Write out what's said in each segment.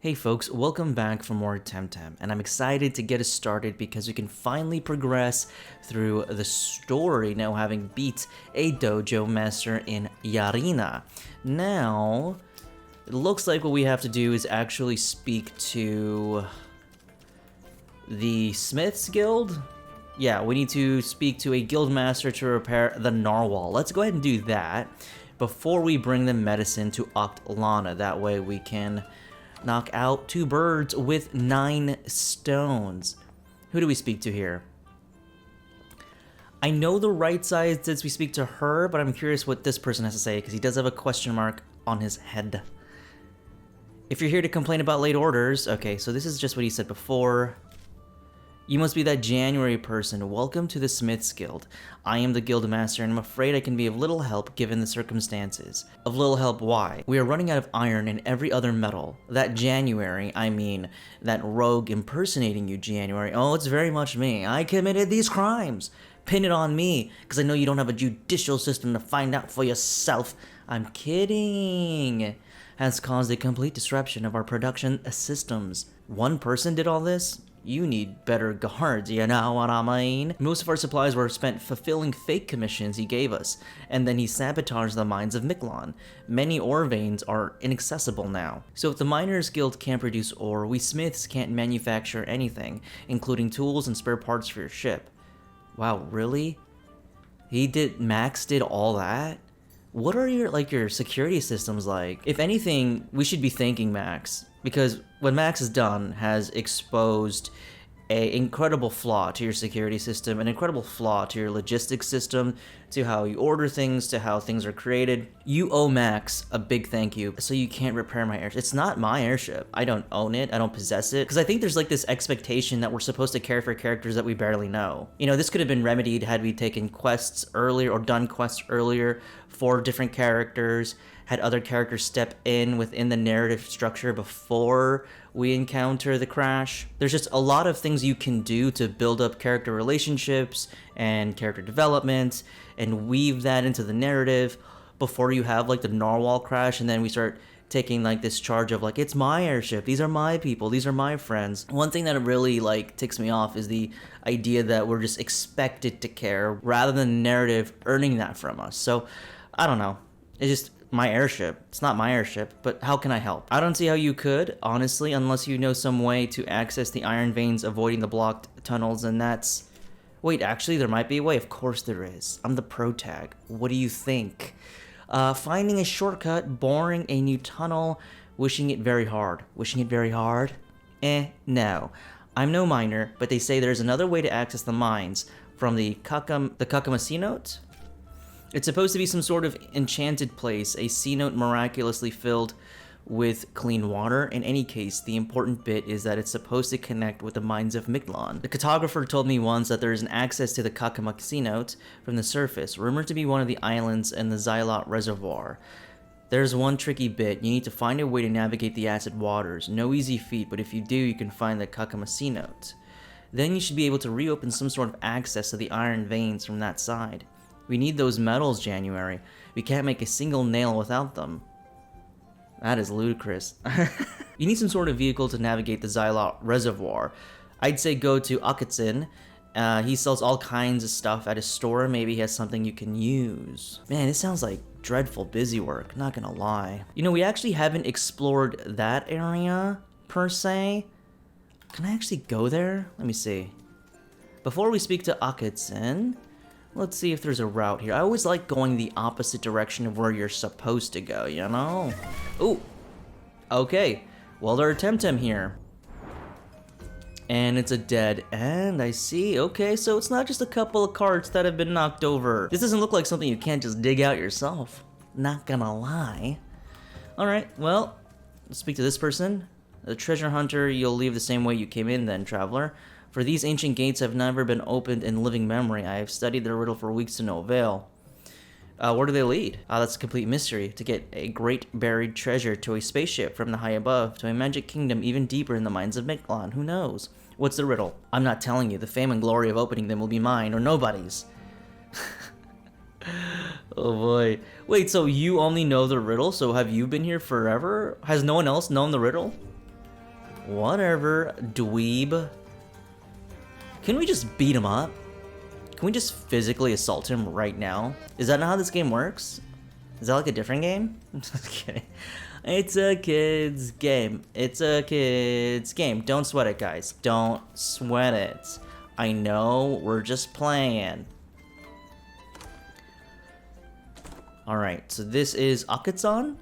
Hey folks, welcome back for more Temtem, and I'm excited to get us started because we can finally progress through the story now having beat a dojo master in Yarina. Now, it looks like what we have to do is actually speak to the Smiths Guild? Yeah, we need to speak to a guild master to repair the Narwhal. Let's go ahead and do that before we bring the medicine to Lana. That way we can knock out 2 birds with 9 stones. Who do we speak to here? I know the right side says we speak to her, but I'm curious what this person has to say because he does have a question mark on his head. If you're here to complain about late orders, okay, so this is just what he said before. You must be that January person. Welcome to the Smiths Guild. I am the guild master and I'm afraid I can be of little help given the circumstances. Of little help why? We are running out of iron and every other metal. That January, I mean, that rogue impersonating you January. Oh, it's very much me. I committed these crimes. Pin it on me, because I know you don't have a judicial system to find out for yourself. I'm kidding. Has caused a complete disruption of our production systems. One person did all this? You need better guards, you know what I mean? Most of our supplies were spent fulfilling fake commissions he gave us, and then he sabotaged the mines of Miklon. Many ore veins are inaccessible now. So if the Miners Guild can't produce ore, we smiths can't manufacture anything, including tools and spare parts for your ship. Wow, really? Max did all that? What are your security systems like? If anything, we should be thanking Max, because what Max has done has exposed an incredible flaw to your security system, an incredible flaw to your logistics system, to how you order things, to how things are created. You owe Max a big thank you, so you can't repair my airship. It's not my airship. I don't own it. I don't possess it. Because I think there's like this expectation that we're supposed to care for characters that we barely know. You know, this could have been remedied had we taken quests earlier or done quests earlier for different characters, had other characters step in within the narrative structure before we encounter the crash. There's just a lot of things you can do to build up character relationships and character development and weave that into the narrative before you have like the Narwhal crash, and then we start taking like this charge of like, it's my airship, these are my people, these are my friends. One thing that really like ticks me off is the idea that we're just expected to care rather than narrative earning that from us. So I don't know, it's just my airship. It's not my airship, but how can I help? I don't see how you could, honestly, unless you know some way to access the iron veins avoiding the blocked tunnels, and that's... Wait, actually, there might be a way. Of course there is. I'm the pro tag. What do you think? Finding a shortcut, boring a new tunnel, wishing it very hard. Wishing it very hard? No. I'm no miner, but they say there's another way to access the mines from the Kakama C note? It's supposed to be some sort of enchanted place, a sea note miraculously filled with clean water. In any case, the important bit is that it's supposed to connect with the mines of Miklon. The cartographer told me once that there is an access to the Kakama sea note from the surface, rumored to be one of the islands in the Xylot Reservoir. There's one tricky bit. You need to find a way to navigate the acid waters. No easy feat, but if you do, you can find the Kakama sea note. Then you should be able to reopen some sort of access to the iron veins from that side. We need those metals, January. We can't make a single nail without them. That is ludicrous. You need some sort of vehicle to navigate the Xylot Reservoir. I'd say go to Akatsin. He sells all kinds of stuff at his store. Maybe he has something you can use. Man, this sounds like dreadful busy work, not gonna lie. You know, we actually haven't explored that area, per se. Can I actually go there? Let me see. Before we speak to Akatsin, let's see if there's a route here. I always like going the opposite direction of where you're supposed to go, you know? Ooh. Okay. Well, there are Temtem here. And it's a dead end, I see. Okay, so it's not just a couple of carts that have been knocked over. This doesn't look like something you can't just dig out yourself. Not gonna lie. Alright, well, let's speak to this person. The treasure hunter, you'll leave the same way you came in then, traveler. For these ancient gates have never been opened in living memory. I have studied their riddle for weeks to no avail. Where do they lead? That's a complete mystery. To get a great buried treasure to a spaceship from the high above, to a magic kingdom even deeper in the mines of Miklon. Who knows? What's the riddle? I'm not telling you. The fame and glory of opening them will be mine or nobody's. Oh boy. Wait, so you only know the riddle? So have you been here forever? Has no one else known the riddle? Whatever, dweeb. Can we just beat him up? Can we just physically assault him right now? Is that not how this game works? Is that like a different game? Just kidding. It's a kid's game. It's a kid's game. Don't sweat it, guys. Don't sweat it. I know, we're just playing. Alright, so this is Akatsun?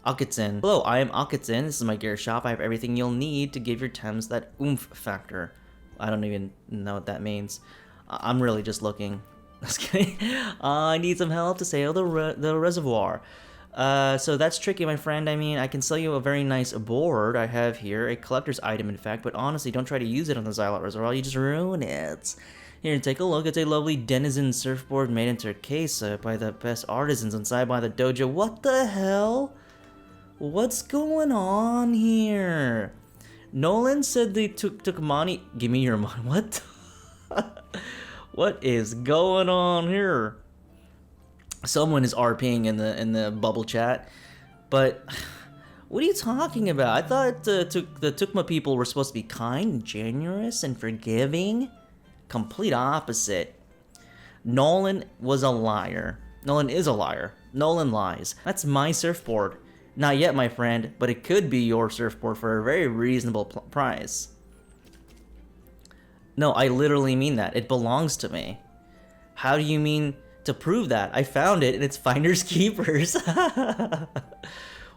Akatsun. Hello, I am Akatsun. This is my gear shop. I have everything you'll need to give your Tems that oomph factor. I don't even know what that means. I'm really just looking. Just kidding. I need some help to sail the reservoir. So that's tricky, my friend. I mean, I can sell you a very nice board I have here, a collector's item, in fact, but honestly, don't try to use it on the Xylot Reservoir, you just ruin it. Here, take a look. It's a lovely denizen surfboard made in Turquesa by the best artisans inside by the dojo. What the hell? What's going on here? Nolan said they took money. Give me your money. What? What is going on here? Someone is RPing in the bubble chat, but what are you talking about? I thought the Tukma people were supposed to be kind, generous, and forgiving. Complete opposite. Nolan was a liar. Nolan is a liar. Nolan lies. That's my surfboard. Not yet, my friend, but it could be your surfboard for a very reasonable price. No, I literally mean that. It belongs to me. How do you mean to prove that? I found it and it's finders keepers.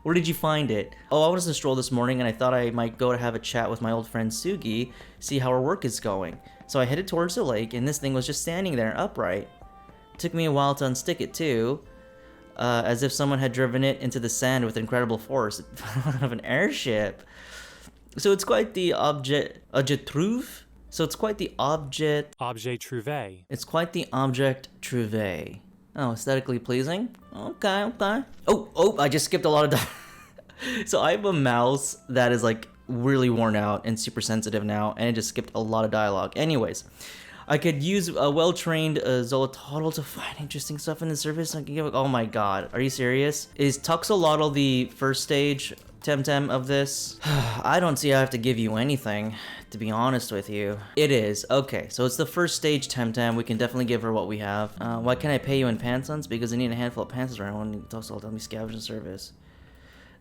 Where did you find it? Oh, I was on a stroll this morning and I thought I might go to have a chat with my old friend Sugi, see how her work is going. So I headed towards the lake and this thing was just standing there upright. It took me a while to unstick it too. As if someone had driven it into the sand with incredible force out of an airship. So it's quite the objet trouve. So it's quite the object trouvé. It's quite the object trouvé. Oh, aesthetically pleasing. Okay, okay. Oh, I just skipped a lot of So I have a mouse that is like really worn out and super sensitive now, and it just skipped a lot of dialogue. Anyways, I could use a well-trained Zolototl to find interesting stuff in the surface. Oh my god, are you serious? Is Tuxolotl the first stage Temtem of this? I don't see how I have to give you anything, to be honest with you. It is. Okay, so it's the first stage Temtem. We can definitely give her what we have. Why can't I pay you in pantsons? Because I need a handful of pantsons right now. I want Tuxolotl to me scavenging service.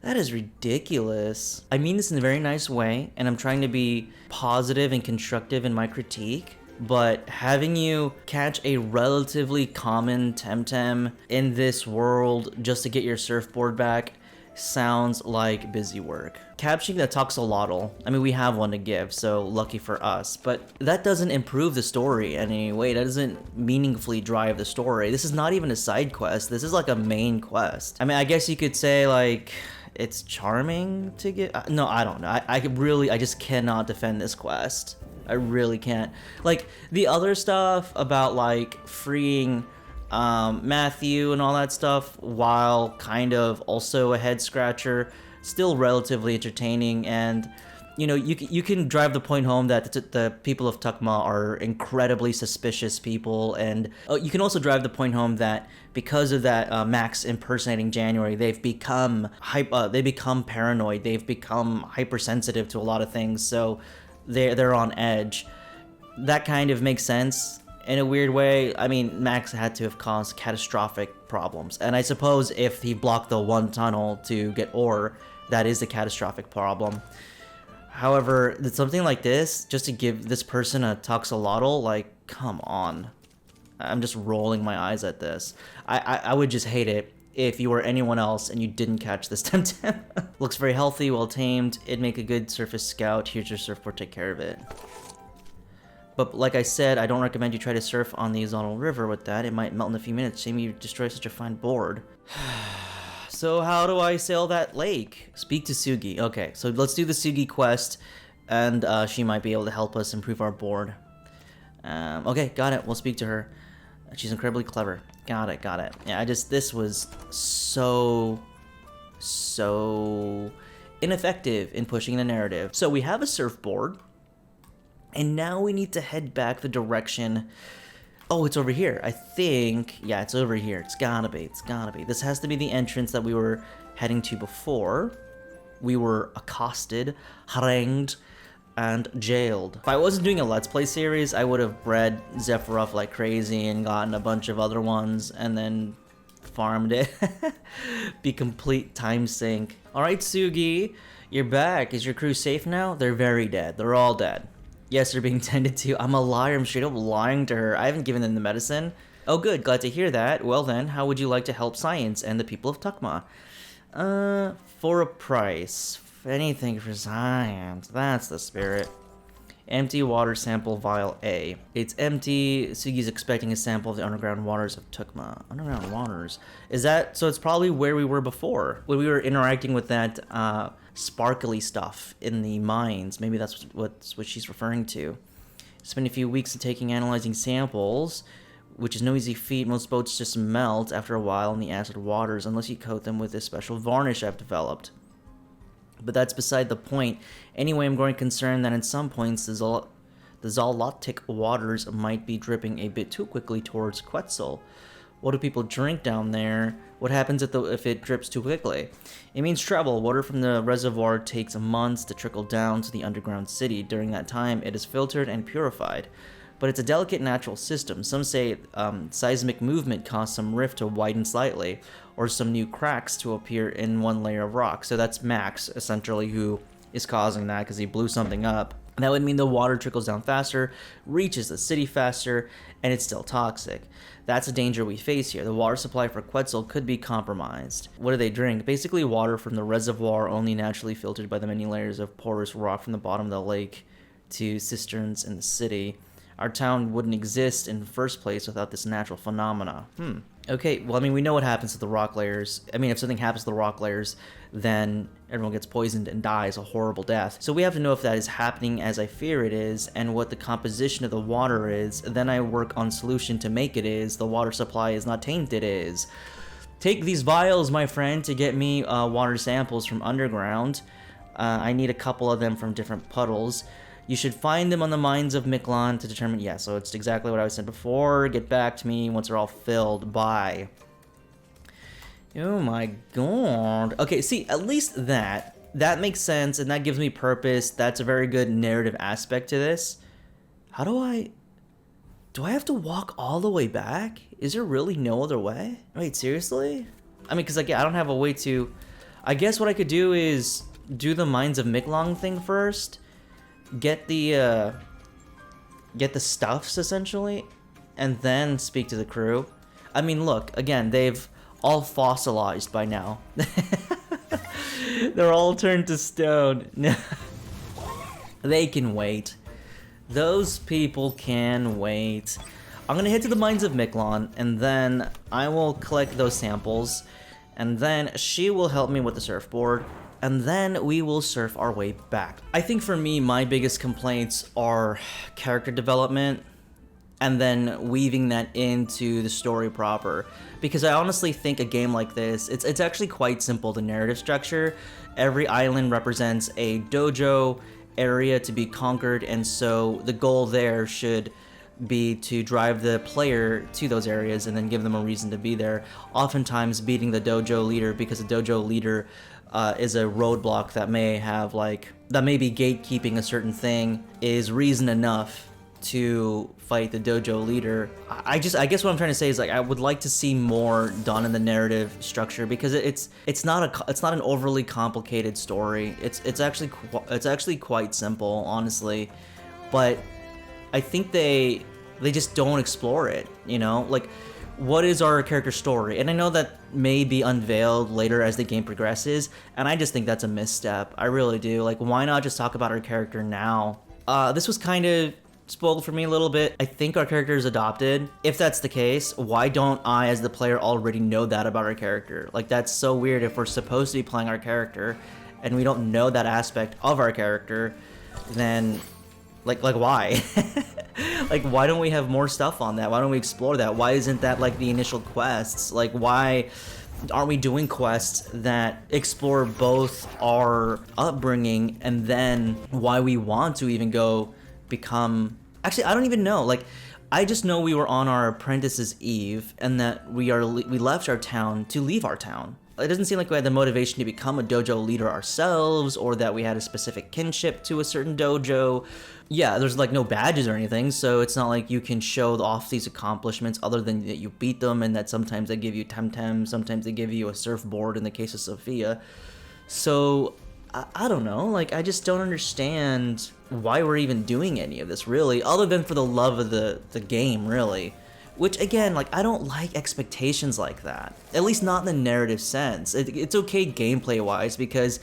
That is ridiculous. I mean this in a very nice way, and I'm trying to be positive and constructive in my critique. But having you catch a relatively common Temtem in this world just to get your surfboard back sounds like busy work. Capturing the Tuxolotl, I mean, we have one to give, so lucky for us, but that doesn't improve the story in any way. That doesn't meaningfully drive the story. This is not even a side quest. This is like a main quest. I mean, I guess you could say, like, it's charming to get... No, I don't know. I just cannot defend this quest. I really can't. Like, the other stuff about, like, freeing Matthew and all that stuff, while kind of also a head scratcher, still relatively entertaining. And, you know, you can drive the point home that the people of Tukma are incredibly suspicious people. And you can also drive the point home that because of that Max impersonating January, they've become paranoid. They've become hypersensitive to a lot of things. So they're on edge. That kind of makes sense in a weird way. I mean, Max had to have caused catastrophic problems, and I suppose if he blocked the one tunnel to get ore, that is a catastrophic problem. However, something like this, just to give this person a Tuxolotl, like, come on. I'm just rolling my eyes at this. I would just hate it if you were anyone else and you didn't catch this Temtem. Looks very healthy, well tamed. It'd make a good surface scout. Here's your surfboard, take care of it. But like I said, I don't recommend you try to surf on the Zolotl River with that. It might melt in a few minutes. Shame you destroy such a fine board. So how do I sail that lake? Speak to Sugi. Okay, so let's do the Sugi quest, and she might be able to help us improve our board. Okay, got it. We'll speak to her. She's incredibly clever. Got it. Yeah, this was so ineffective in pushing the narrative. So we have a surfboard, and now we need to head back the direction. Oh, it's over here. I think, yeah, it's over here. It's gotta be. This has to be the entrance that we were heading to before. we were accosted, harangued, and jailed. If I wasn't doing a Let's Play series, I would have bred Zephyroth like crazy and gotten a bunch of other ones and then farmed it. Be complete time sink. Alright, Sugi, you're back. Is your crew safe now? They're very dead. They're all dead. Yes, they're being tended to. I'm a liar. I'm straight up lying to her. I haven't given them the medicine. Oh good, glad to hear that. Well then, how would you like to help science and the people of Tuckma? For a price. Anything for science. That's the spirit. Empty water sample vial A. It's empty. Sugi's expecting a sample of the underground waters of Tuckma. Underground waters. Is that... So it's probably where we were before. When we were interacting with that sparkly stuff in the mines. Maybe that's what she's referring to. Spend a few weeks analyzing samples, which is no easy feat. Most boats just melt after a while in the acid waters unless you coat them with this special varnish I've developed. But that's beside the point. Anyway, I'm growing concerned that in some points the Zolotic waters might be dripping a bit too quickly towards Quetzal. What do people drink down there? What happens if it drips too quickly? It means trouble. Water from the reservoir takes months to trickle down to the underground city. During that time, it is filtered and purified. But it's a delicate natural system. Some say seismic movement caused some rift to widen slightly, or some new cracks to appear in one layer of rock. So that's Max, essentially, who is causing that because he blew something up. And that would mean the water trickles down faster, reaches the city faster, and it's still toxic. That's a danger we face here. The water supply for Quetzal could be compromised. What do they drink? Basically water from the reservoir, only naturally filtered by the many layers of porous rock from the bottom of the lake to cisterns in the city. Our town wouldn't exist in the first place without this natural phenomena. Okay, well, I mean, we know what happens to the rock layers. I mean, if something happens to the rock layers, then everyone gets poisoned and dies a horrible death. So we have to know if that is happening as I fear it is, and what the composition of the water is. Then I work on solution to make it is. The water supply is not tainted is. Take these vials, my friend, to get me water samples from underground. I need a couple of them from different puddles. You should find them on the mines of Miklon to determine... Yeah, so it's exactly what I said before. Get back to me once they're all filled. Bye. Oh my god. Okay, see, at least that makes sense, and that gives me purpose. That's a very good narrative aspect to this. How do I... Do I have to walk all the way back? Is there really no other way? Wait, seriously? I mean, because, like, yeah, I don't have a way to... I guess what I could do is do the Mines of Miklon thing first... Get the stuffs, essentially, and then speak to the crew. I mean, look, again, they've all fossilized by now. They're all turned to stone. They can wait. Those people can wait. I'm gonna head to the Mines of Miklon, and then I will collect those samples, and then she will help me with the surfboard, and then we will surf our way back. I think for me, my biggest complaints are character development and then weaving that into the story proper. Because I honestly think a game like this, it's actually quite simple, the narrative structure. Every island represents a dojo area to be conquered, and so the goal there should be to drive the player to those areas and then give them a reason to be there. Oftentimes beating the dojo leader, because the dojo leader is a roadblock that may have that may be gatekeeping a certain thing, is reason enough to fight the dojo leader. I guess what I'm trying to say is, like, I would like to see more done in the narrative structure, because it's not an overly complicated story. It's actually quite simple, honestly, but I think they just don't explore it, you know? Like, what is our character story? And I know that may be unveiled later as the game progresses, and I just think that's a misstep. I really do. Like, why not just talk about our character now? This was kind of spoiled for me a little bit. I think our character is adopted. If that's the case, why don't I, as the player, already know that about our character? Like, that's so weird if we're supposed to be playing our character, and we don't know that aspect of our character, then... Like why? Like, why don't we have more stuff on that? Why don't we explore that? Why isn't that, like, the initial quests? Like, why aren't we doing quests that explore both our upbringing and then why we want to even go become... Actually, I don't even know. Like, I just know we were on our apprentice's eve and that we left our town to leave our town. it doesn't seem like we had the motivation to become a dojo leader ourselves, or that we had a specific kinship to a certain dojo. Yeah, there's like no badges or anything, so it's not like you can show off these accomplishments other than that you beat them, and that sometimes they give you Temtem, sometimes they give you a surfboard in the case of Sophia. So I don't know, like I just don't understand why we're even doing any of this really, other than for the love of the game really. Which again, like I don't like expectations like that, at least not in the narrative sense. It's okay gameplay wise, because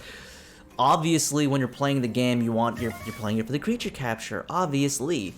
obviously when you're playing the game you're playing it for the creature capture, obviously.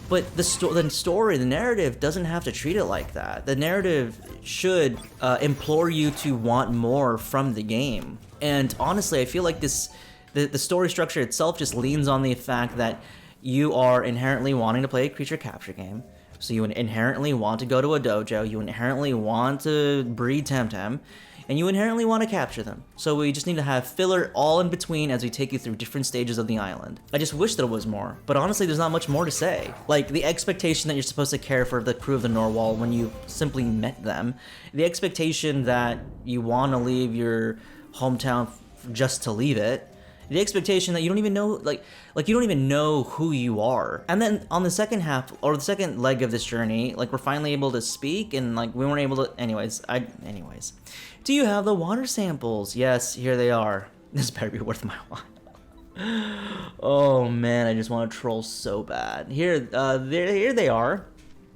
But the story, the narrative doesn't have to treat it like that. The narrative should implore you to want more from the game. And honestly, I feel like the story structure itself just leans on the fact that you are inherently wanting to play a creature capture game. So you inherently want to go to a dojo, you inherently want to breed Temtem, and you inherently want to capture them. So we just need to have filler all in between as we take you through different stages of the island. I just wish there was more, but honestly there's not much more to say. Like the expectation that you're supposed to care for the crew of the Narwhal when you simply met them, the expectation that you want to leave your hometown just to leave it, the expectation that you don't even know, like you don't even know who you are. And then on the second half, or the second leg of this journey, like we're finally able to speak, and like we weren't able to, anyways. Do you have the water samples? Yes, here they are. This better be worth my while. Oh man, I just want to troll so bad. Here they are.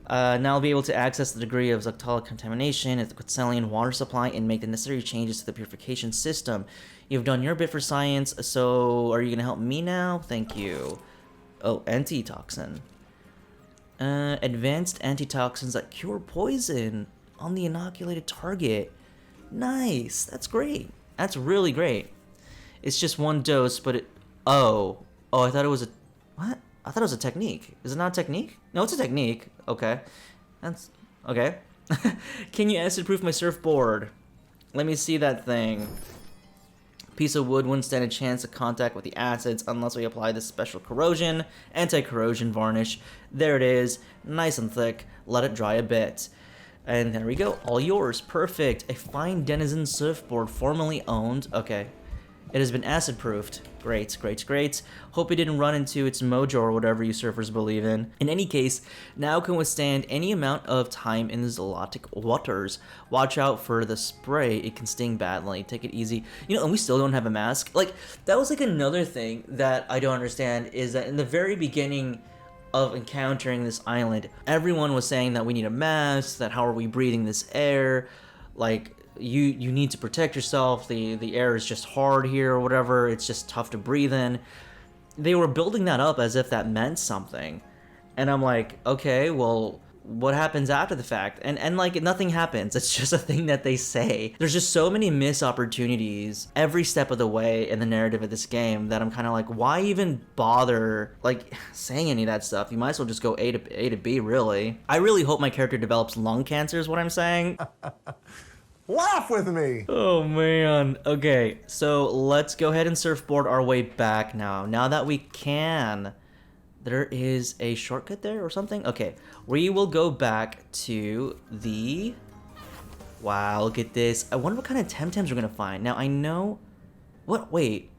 Now I'll be able to access the degree of Zuctala contamination at the Quetzalian water supply and make the necessary changes to the purification system. You've done your bit for science, so are you going to help me now? Thank you. Oh, antitoxin. Advanced antitoxins that cure poison on the inoculated target. Nice. That's great. That's really great. It's just one dose, but it... Oh, I thought it was a... What? I thought it was a technique. Is it not a technique? No, it's a technique. Okay. That's... Okay. Can you acid-proof my surfboard? Let me see that thing. Piece of wood wouldn't stand a chance of contact with the acids unless we apply this special corrosion, anti-corrosion varnish. There it is. Nice and thick. Let it dry a bit. And there we go. All yours. Perfect. A fine denizen surfboard formerly owned. Okay. It has been acid-proofed. Great, great, great. Hope it didn't run into its mojo or whatever you surfers believe in. In any case, now can withstand any amount of time in the Zolotic waters. Watch out for the spray. It can sting badly. Take it easy. You know, and we still don't have a mask. Like, that was like another thing that I don't understand, is that in the very beginning of encountering this island, everyone was saying that we need a mask, that how are we breathing this air, like... You need to protect yourself, the air is just hard here or whatever, it's just tough to breathe in. They were building that up as if that meant something. And I'm like, okay, well, what happens after the fact? And like, nothing happens. It's just a thing that they say. There's just so many missed opportunities every step of the way in the narrative of this game that I'm kind of like, why even bother, like, saying any of that stuff? You might as well just go A to B, really. I really hope my character develops lung cancer is what I'm saying. Laugh with me! Oh man. Okay, so let's go ahead and surfboard our way back now. Now that we can. There is a shortcut there or something? Okay, we will go back to the... Wow, look at this. I wonder what kind of Temtems we're gonna find. Now I know... What? Wait.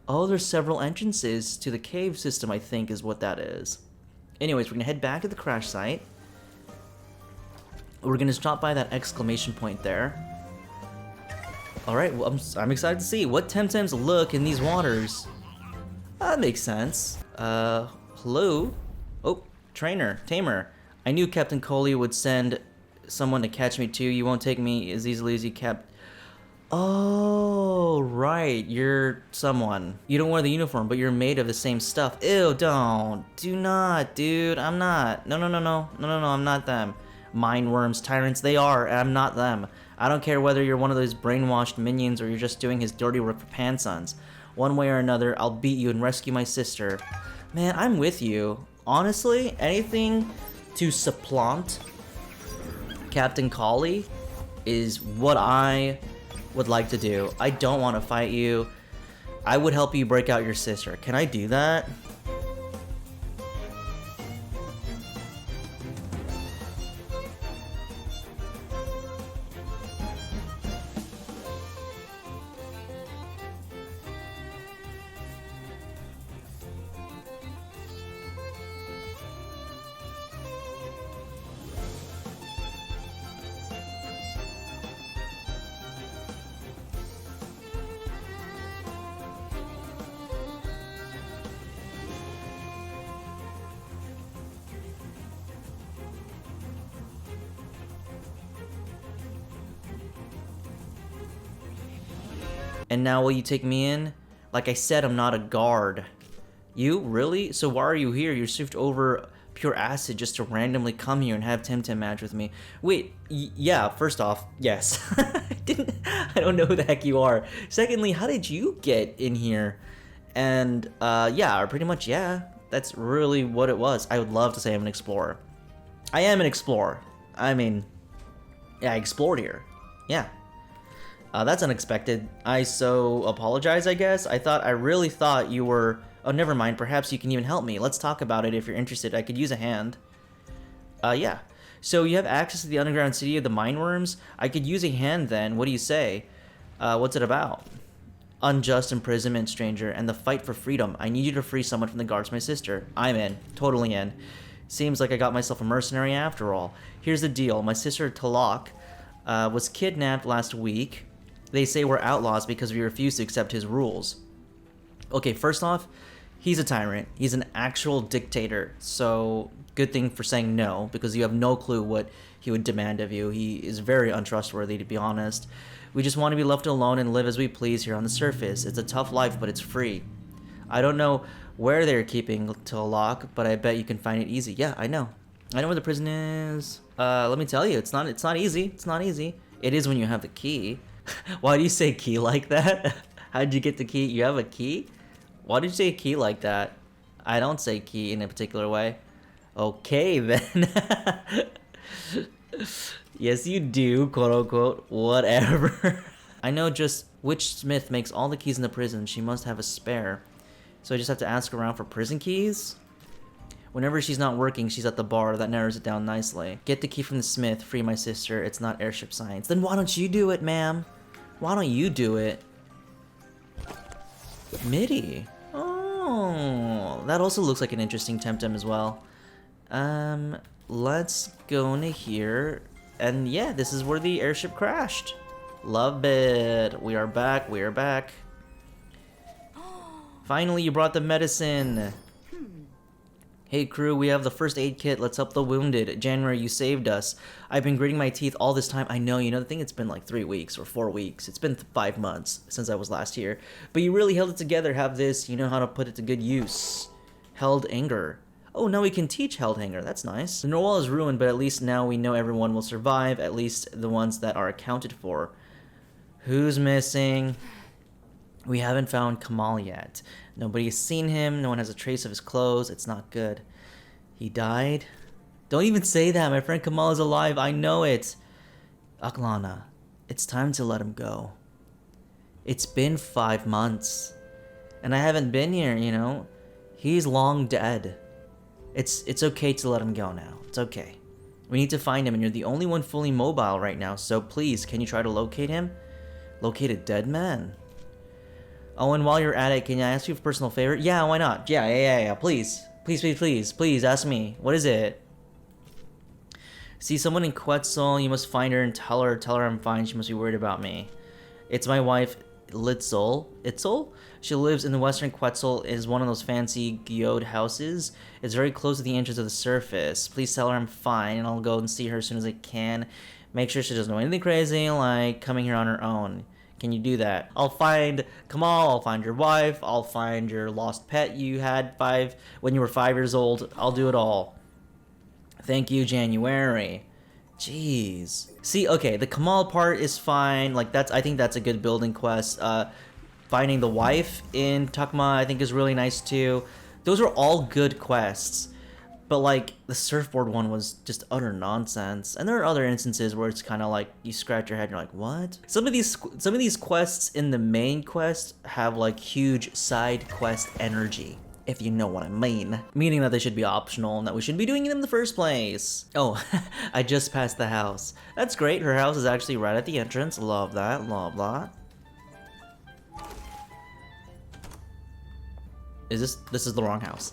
Oh, there's several entrances to the cave system, I think is what that is. Anyways, we're gonna head back to the crash site. We're gonna stop by that exclamation point there. Alright, well, I'm excited to see what Temtems look in these waters. That makes sense. Hello? Oh, Tamer. I knew Captain Coley would send someone to catch me too. You won't take me as easily as you kept... Oh, right, you're someone. You don't wear the uniform, but you're made of the same stuff. Ew, don't. Do not, dude. I'm not. No, I'm not them. Mind worms, tyrants, they are, and I'm not them. I don't care whether you're one of those brainwashed minions or you're just doing his dirty work for Pansons. One way or another, I'll beat you and rescue my sister. Man, I'm with you. Honestly, anything to supplant Captain Coley is what I would like to do. I don't want to fight you. I would help you break out your sister. Can I do that? And now will you take me in? Like I said, I'm not a guard. You? Really? So why are you here? You're swift over pure acid just to randomly come here and have Temtem match with me. Wait, yeah, first off, yes. I don't know who the heck you are. Secondly, how did you get in here? And, yeah, pretty much, yeah. That's really what it was. I would love to say I'm an explorer. I am an explorer. I mean, yeah, I explored here. Yeah. That's unexpected. I so apologize, I guess. I really thought you were... Oh, never mind. Perhaps you can even help me. Let's talk about it if you're interested. I could use a hand. Yeah. So you have access to the underground city of the mine worms? I could use a hand then. What do you say? What's it about? Unjust imprisonment, stranger, and the fight for freedom. I need you to free someone from the guards, my sister. I'm in. Totally in. Seems like I got myself a mercenary after all. Here's the deal. My sister Talak was kidnapped last week. They say we're outlaws because we refuse to accept his rules. Okay, first off, he's a tyrant. He's an actual dictator. So, good thing for saying no, because you have no clue what he would demand of you. He is very untrustworthy, to be honest. We just want to be left alone and live as we please here on the surface. It's a tough life, but it's free. I don't know where they're keeping Talak, but I bet you can find it easy. Yeah, I know. I know where the prison is. Let me tell you, it's not easy. It's not easy. It is when you have the key. Why do you say key like that? How'd you get the key? You have a key? Why did you say key like that? I don't say key in a particular way. Okay, then. Yes, you do, quote unquote. Whatever. I know just which smith makes all the keys in the prison. She must have a spare. So I just have to ask around for prison keys? Whenever she's not working, she's at the bar. That narrows it down nicely. Get the key from the smith. Free my sister. It's not airship science. Then why don't you do it, ma'am? Why don't you do it? MIDI. Oh, that also looks like an interesting Temtem as well. Let's go into here. And yeah, this is where the airship crashed. Love it. We are back. We are back. Finally, you brought the medicine. Hey crew, we have the first aid kit. Let's help the wounded. January, you saved us. I've been gritting my teeth all this time. I know, you know, the thing, it's been like 3 weeks or 4 weeks. It's been 5 months since I was last here. But you really held it together. Have this. You know how to put it to good use. Held anger. Oh, now we can teach held anger. That's nice. The Narwhal is ruined, but at least now we know everyone will survive. At least the ones that are accounted for. Who's missing? We haven't found Kamal yet. Nobody's seen him. No one has a trace of his clothes. It's not good. He died? Don't even say that. My friend Kamal is alive. I know it. Aklana, it's time to let him go. It's been 5 months. And I haven't been here, you know. He's long dead. It's okay to let him go now. It's okay. We need to find him, and you're the only one fully mobile right now. So please, can you try to locate him? Locate a dead man? Oh, and while you're at it, can I ask you a personal favor? Yeah, why not? Yeah. Please. Please, ask me. What is it? See someone in Quetzal, you must find her and tell her I'm fine. She must be worried about me. It's my wife, Litzel. Itzel? She lives in the western Quetzal. It is one of those fancy geode houses. It's very close to the entrance of the surface. Please tell her I'm fine, and I'll go and see her as soon as I can. Make sure she doesn't know anything crazy, like coming here on her own. Can you do that? I'll find Kamal, I'll find your wife, I'll find your lost pet you had when you were 5 years old. I'll do it all. Thank you, January. Jeez. See, okay, the Kamal part is fine. Like, I think that's a good building quest. Finding the wife in Takma, I think, is really nice too. Those are all good quests. But, like, the surfboard one was just utter nonsense. And there are other instances where it's kind of like, you scratch your head and you're like, what? Some of these quests in the main quest have, like, huge side quest energy, if you know what I mean. Meaning that they should be optional and that we shouldn't be doing them in the first place. Oh, I just passed the house. That's great. Her house is actually right at the entrance. Love that. Love that. This is the wrong house.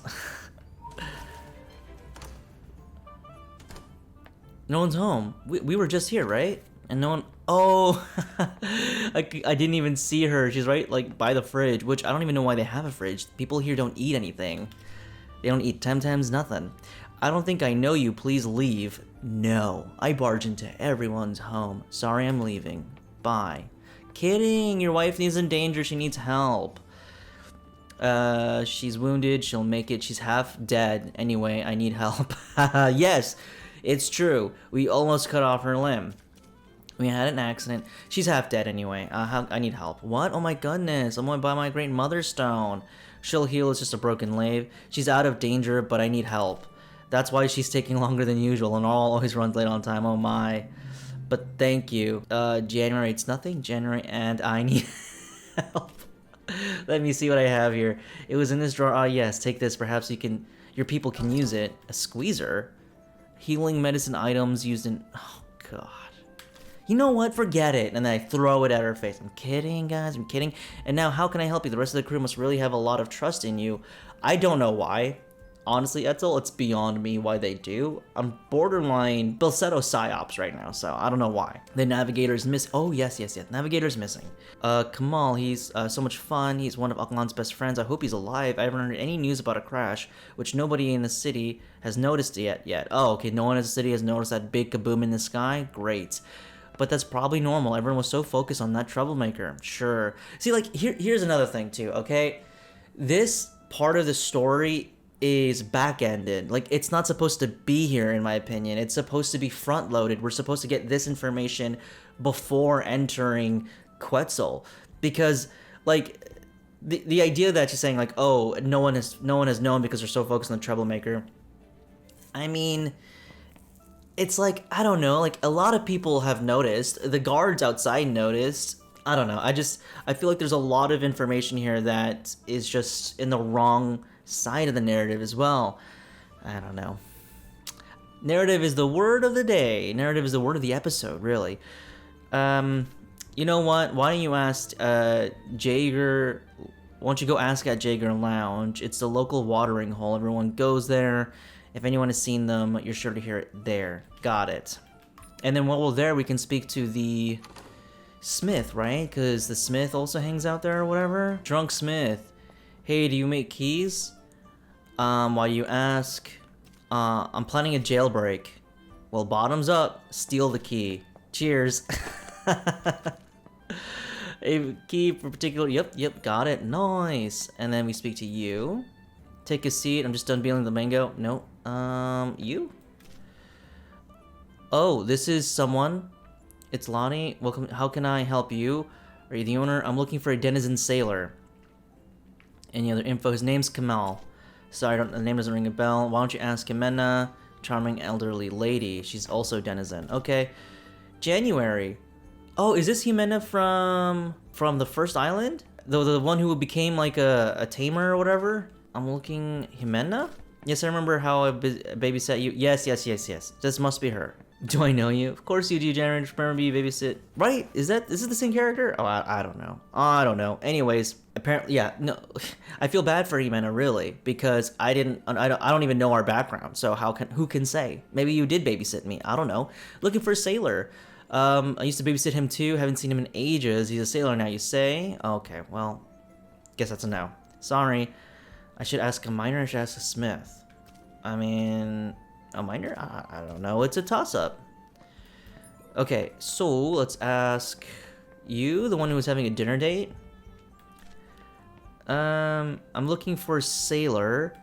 No one's home. We were just here, right? And no one... Oh! I didn't even see her. She's right, like, by the fridge, which I don't even know why they have a fridge. People here don't eat anything. They don't eat Temtems, nothing. I don't think I know you. Please leave. No. I barge into everyone's home. Sorry, I'm leaving. Bye. Kidding, your wife is in danger, she needs help. She's wounded, she'll make it, she's half dead. Anyway, I need help. Yes, it's true. We almost cut off her limb. We had an accident. She's half dead anyway. I need help. What? Oh my goodness. I'm going to buy my great mother stone. She'll heal, it's just a broken leg. She's out of danger, but I need help. That's why she's taking longer than usual, and always runs late on time. Oh my. But thank you. January, it's nothing. January, and I need help. Let me see what I have here. It was in this drawer. Ah, yes, take this. Perhaps your people can use it. A squeezer? Healing medicine items used in... Oh, God. You know what? Forget it. And then I throw it at her face. I'm kidding, guys. I'm kidding. And now, how can I help you? The rest of the crew must really have a lot of trust in you. I don't know why. Honestly, Etzel, it's beyond me why they do. I'm borderline Bilsetto psyops right now, so I don't know why. The navigator's Oh, yes. Navigator's missing. Kamal, he's so much fun. He's one of Aklan's best friends. I hope he's alive. I haven't heard any news about a crash, which nobody in the city has noticed yet. Oh, okay, no one in the city has noticed that big kaboom in the sky? Great. But that's probably normal. Everyone was so focused on that troublemaker. Sure. See, like, here's another thing, too, okay? This part of the story is back-ended. Like, it's not supposed to be here, in my opinion. It's supposed to be front-loaded. We're supposed to get this information before entering Quetzal. Because, like, the idea that she's saying, like, oh, no one has known because they're so focused on the troublemaker. I mean... It's like, I don't know, like, a lot of people have noticed. The guards outside noticed. I don't know. I feel like there's a lot of information here that is just in the wrong side of the narrative as well. I don't know. Narrative is the word of the day. Narrative is the word of the episode, really. You know what? Why don't you ask Jaeger... Why don't you go ask at Jaeger Lounge? It's the local watering hole. Everyone goes there. If anyone has seen them, you're sure to hear it there. Got it. And then while we're there, we can speak to the Smith, right? Because the Smith also hangs out there or whatever. Drunk Smith. Hey, do you make keys? While you ask, I'm planning a jailbreak. Well, bottoms up, steal the key. Cheers. A key for particular, yep, got it, nice. And then we speak to you. Take a seat, I'm just done peeling the mango. No, you? Oh, this is someone. It's Lonnie, welcome, how can I help you? Are you the owner? I'm looking for a denizen sailor. Any other info? His name's Kamal. Sorry, the name doesn't ring a bell. Why don't you ask Jimena? Charming elderly lady. She's also denizen. Okay. January. Oh, is this Jimena from the first island? The one who became like a tamer or whatever? I'm looking... Jimena? Yes, I remember how I babysat you. Yes. This must be her. Do I know you? Of course you do, January. Remember you babysit. Right? Is this the same character? Oh, I don't know. I don't know. Anyways, apparently, yeah, no. I feel bad for Jimena, really, because I don't even know our background. So who can say? Maybe you did babysit me. I don't know. Looking for a sailor. I used to babysit him too. Haven't seen him in ages. He's a sailor now, you say? Okay, well, guess that's a no. Sorry. I should ask a miner or I should ask a smith? I mean, a miner? I don't know. It's a toss-up. Okay, so let's ask you, the one who was having a dinner date. I'm looking for a sailor.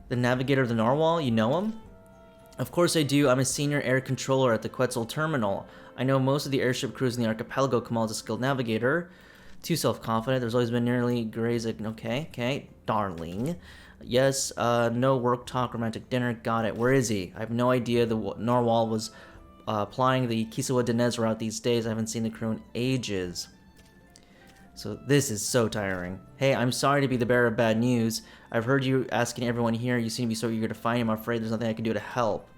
The navigator of the Narwhal, you know him? Of course I do. I'm a senior air controller at the Quetzal terminal. I know most of the airship crews in the archipelago. Kamal's a skilled navigator. Too self-confident. There's always been nearly grays. Okay. Darling. Yes, no work talk, romantic dinner. Got it. Where is he? I have no idea. The Narwhal was applying the Kisawa Denez route these days. I haven't seen the crew in ages. So this is so tiring. Hey, I'm sorry to be the bearer of bad news. I've heard you asking everyone here. You seem to be so eager to find him. I'm afraid there's nothing I can do to help.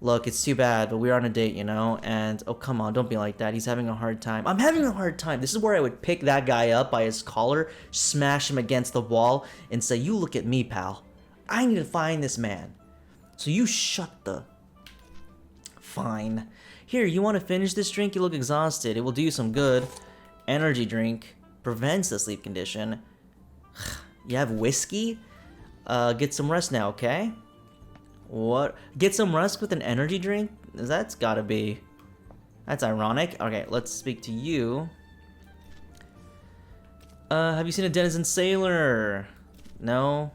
Look, it's too bad, but we're on a date, you know? And, oh, come on, don't be like that. He's having a hard time. I'm having a hard time. This is where I would pick that guy up by his collar, smash him against the wall, and say, you look at me, pal. I need to find this man. So you shut the... Fine. Here, you want to finish this drink? You look exhausted. It will do you some good. Energy drink. Prevents the sleep condition. You have whiskey? Get some rest now, okay? What? Get some rest with an energy drink? That's gotta be... That's ironic. Okay, let's speak to you. Have you seen a denizen sailor? No?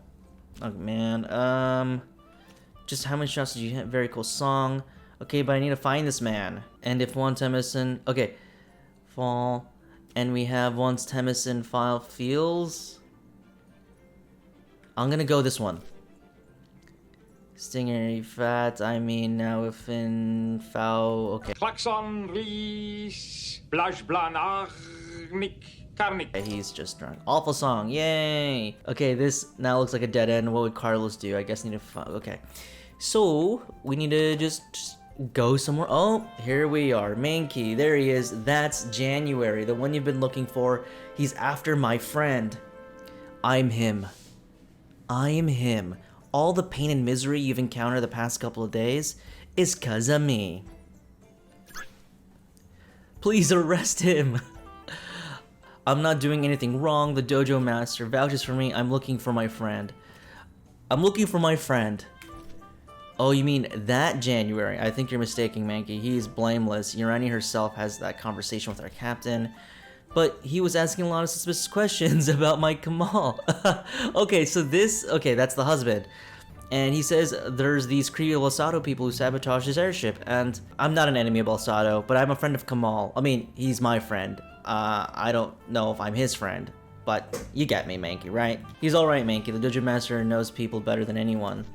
Oh, man. Just how many shots did you hit? Very cool song. Okay, but I need to find this man. And if one Temison... Okay. Fall. And we have once Temison file feels... I'm gonna go this one. Stinger fat, I mean now if in foul... Okay. Klaxon Ries Blashblanarnik Karnik. He's just drunk. Awful song, yay! Okay, this now looks like a dead end. What would Carlos do? I guess need to... Okay. So, we need to just go somewhere. Oh, here we are. Main key, there he is. That's January, the one you've been looking for. He's after my friend. I'm him. I am him. All the pain and misery you've encountered the past couple of days is 'cause of me. Please arrest him. I'm not doing anything wrong. The dojo master vouches for me. I'm looking for my friend. I'm looking for my friend. Oh, you mean that January? I think you're mistaken, Mankey. He is blameless. Urani herself has that conversation with our captain. But he was asking a lot of suspicious questions about my Kamal. Okay, so this... Okay, that's the husband. And he says there's these creepy Balsado people who sabotage his airship. And I'm not an enemy of Balsado, but I'm a friend of Kamal. I mean, he's my friend. I don't know if I'm his friend. But you get me, Mankey, right? He's alright, Mankey. The Dojo Master knows people better than anyone.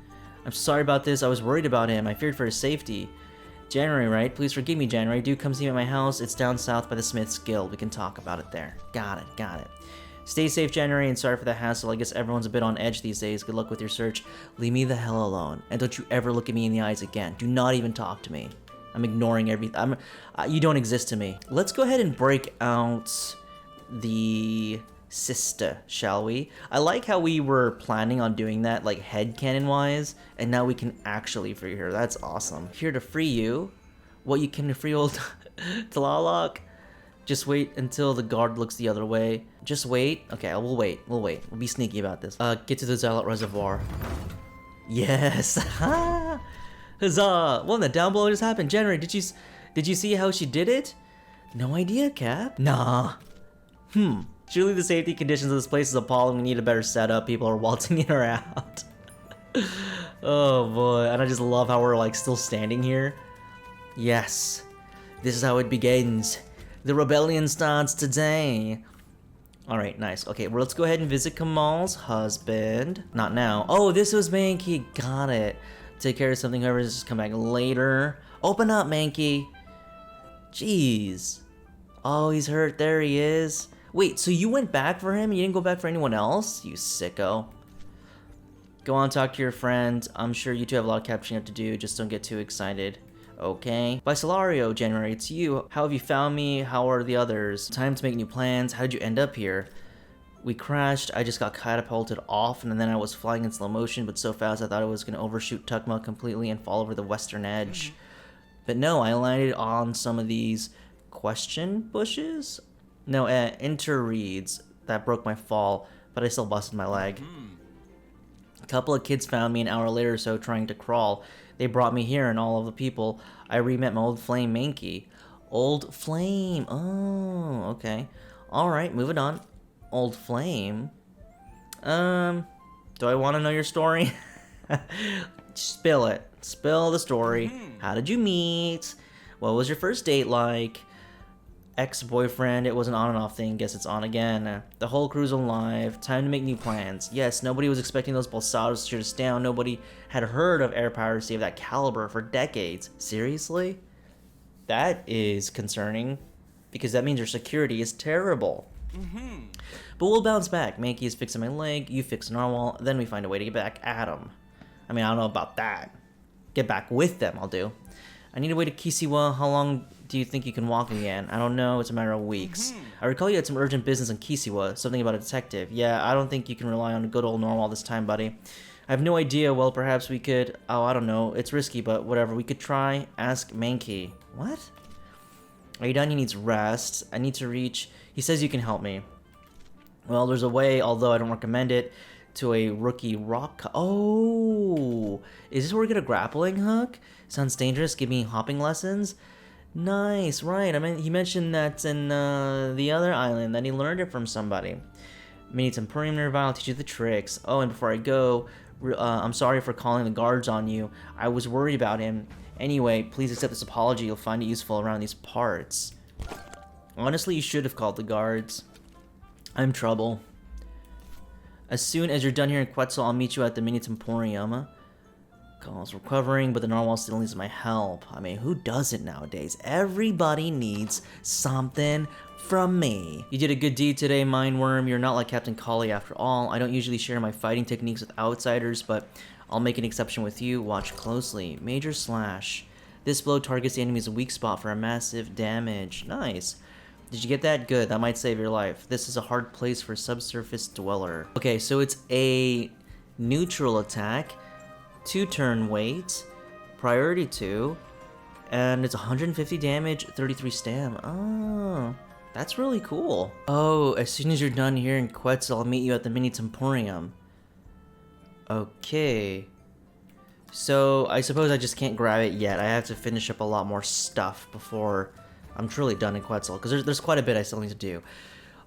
I'm sorry about this. I was worried about him. I feared for his safety. January, right? Please forgive me, January. Do come see me at my house. It's down south by the Smith's Guild. We can talk about it there. Got it, got it. Stay safe, January, and sorry for the hassle. I guess everyone's a bit on edge these days. Good luck with your search. Leave me the hell alone. And don't you ever look at me in the eyes again. Do not even talk to me. I'm ignoring everything. You don't exist to me. Let's go ahead and break out the... sister, shall we? I like how we were planning on doing that, like, headcanon wise, and now we can actually free her. That's awesome. Here to free you. What, you came to free old Tlalok? Just wait until the guard looks the other way. Just wait. Okay, we'll wait. We'll wait. We'll be sneaky about this. Get to the Zealot Reservoir. Yes! Huzzah! Well, the down below just happened. January, did you see how she did it? No idea, Cap. Nah. Surely the safety conditions of this place is appalling. We need a better setup. People are waltzing in or out. Oh boy, and I just love how we're like still standing here. Yes, this is how it begins. The rebellion starts today. Alright, nice. Okay, well, let's go ahead and visit Kamal's husband. Not now. Oh, this was Mankey. Got it. Take care of something, whoever is, just come back later. Open up, Mankey. Jeez. Oh, he's hurt. There he is. Wait, so you went back for him? You didn't go back for anyone else? You sicko. Go on, talk to your friend. I'm sure you two have a lot of catching up to do. Just don't get too excited. Okay. By Solario, January, it's you. How have you found me? How are the others? Time to make new plans. How did you end up here? We crashed. I just got catapulted off, and then I was flying in slow motion, but so fast I thought I was going to overshoot Tukma completely and fall over the western edge. But no, I landed on some of these question bushes? No, interreeds that broke my fall, but I still busted my leg. A couple of kids found me an hour later or so trying to crawl. They brought me here, and all of the people. I re-met my old flame, Mankey. Old flame. Oh, okay. Alright, moving on. Old flame? Do I want to know your story? Spill it. Spill the story. How did you meet? What was your first date like? Ex-boyfriend, it was an on and off thing, guess it's on again. The whole crew's alive, time to make new plans. Yes, nobody was expecting those Balsados to shoot us down. Nobody had heard of air piracy of that caliber for decades. Seriously? That is concerning, because that means your security is terrible. But we'll bounce back. Mankey is fixing my leg, you fix Narwhal, then we find a way to get back at him. I mean, I don't know about that. Get back with them, I'll do. I need a way to Kisiwa. How long do you think you can walk again? I don't know, it's a matter of weeks. I recall you had some urgent business in Kisiwa, something about a detective. Yeah, I don't think you can rely on good old Narwhal this time, buddy. I have no idea. Well, perhaps we could... Oh, I don't know. It's risky, but whatever. We could try. Ask Mankey. What? Are you done? He needs rest. I need to reach... He says you can help me. Well, there's a way, although I don't recommend it, to a rookie rock... Oh! Is this where we get a grappling hook? Sounds dangerous. Give me hopping lessons? Nice, right. I mean, he mentioned that in the other island, that he learned it from somebody. Mini Tempurium Narwhal, teach you the tricks. Oh, and before I go, I'm sorry for calling the guards on you. I was worried about him. Anyway, please accept this apology. You'll find it useful around these parts. Honestly, you should have called the guards. I'm trouble. As soon as you're done here in Quetzal, I'll meet you at the Mini Temporium. Call's recovering, but the Narwhal still needs my help. I mean, who doesn't nowadays? Everybody needs something from me. You did a good deed today, Mindworm. You're not like Captain Colley after all. I don't usually share my fighting techniques with outsiders, but I'll make an exception with you. Watch closely. Major Slash. This blow targets the enemy's weak spot for a massive damage. Nice. Did you get that? Good. That might save your life. This is a hard place for a subsurface dweller. Okay, so it's a neutral attack. 2 turn wait, priority 2, and it's 150 damage, 33 stam. Oh, that's really cool. Oh, as soon as you're done here in Quetzal, I'll meet you at the Mini Temporium. Okay. So, I suppose I just can't grab it yet. I have to finish up a lot more stuff before I'm truly done in Quetzal, because there's quite a bit I still need to do.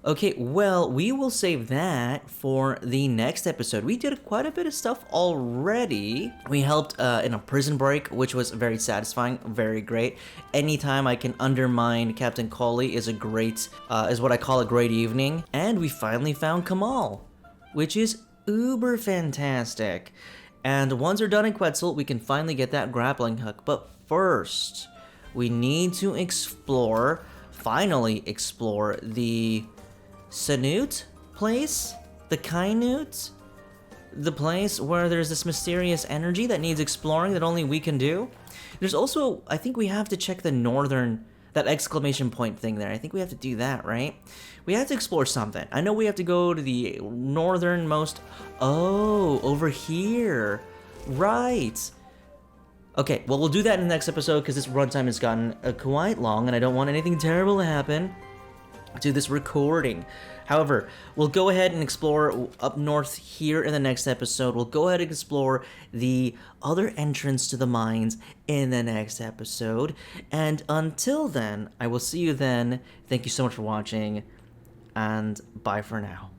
Okay, well, we will save that for the next episode. We did quite a bit of stuff already. We helped in a prison break, which was very satisfying, very great. Anytime I can undermine Captain Colley is a great, is what I call a great evening. And we finally found Kamal, which is uber fantastic. And once we're done in Quetzal, we can finally get that grappling hook. But first, we need to explore, finally explore the Sanute place? The Kainute? The place where there's this mysterious energy that needs exploring that only we can do? There's also, I think we have to check the northern, that exclamation point thing there. I think we have to do that, right? We have to explore something. I know we have to go to the northernmost, oh, over here. Right. Okay, well, we'll do that in the next episode because this runtime has gotten quite long and I don't want anything terrible to happen to this recording. However, we'll go ahead and explore up north here in the next episode. We'll go ahead and explore the other entrance to the mines in the next episode. And until then, I will see you then. Thank you so much for watching, and bye for now.